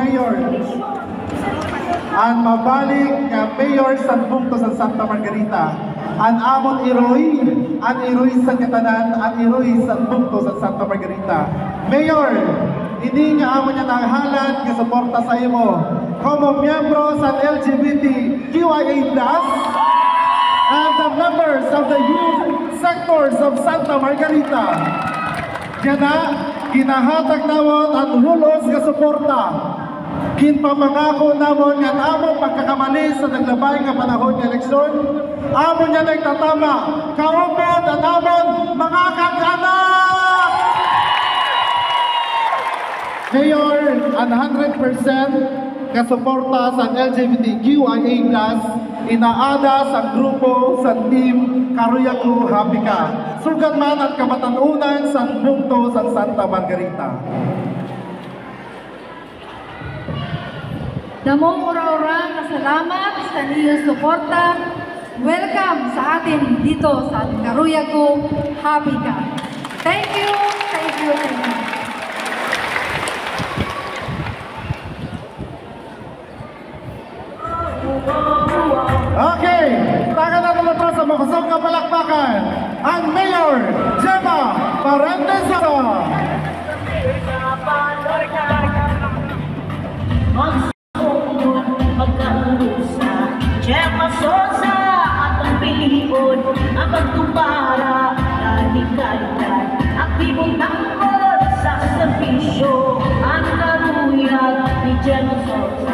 mayor. Ang mabalik nga mayor sa bungto sa Santa Margarita. Ang amon iroy sa katanan, ang iroy sa bungto sa Santa Margarita. Mayor, hindi nga amon niya nanghalan nga suporta sa imo. Como miyembro sa LGBTQIA+, and the members of the youth sectors of Santa Margarita. Kaya ginahatag namon ang hulos nga suporta. Kinpamangako namon nga among pagkakamali sa naglabay nga panahon ng eleksyon, amon niya nagtatama, kaupod ang amon mga kag-anak! Mayor, ang 100% kasuporta sa LGBTQIA+, inaada sa grupo sa Team Karuyaku Happy Ka. Sugan man at kamatanunan sa bungto sa Santa Margarita. Damong ura-ura na salamat sa inyong suporta. Welcome sa atin dito sa Karuyaku Happy Ka. Thank you, thank you, thank you. Okay, taga na talaga sa makasang nga palakpakan, ang Mayor Gemma Parentesa. Magkarusa, Gemma Sosa at ang pilipod, ang pagtumbara, radikalidad, aktibong tangkol sa servisyo, ang karuyag ni Gemma Sosa.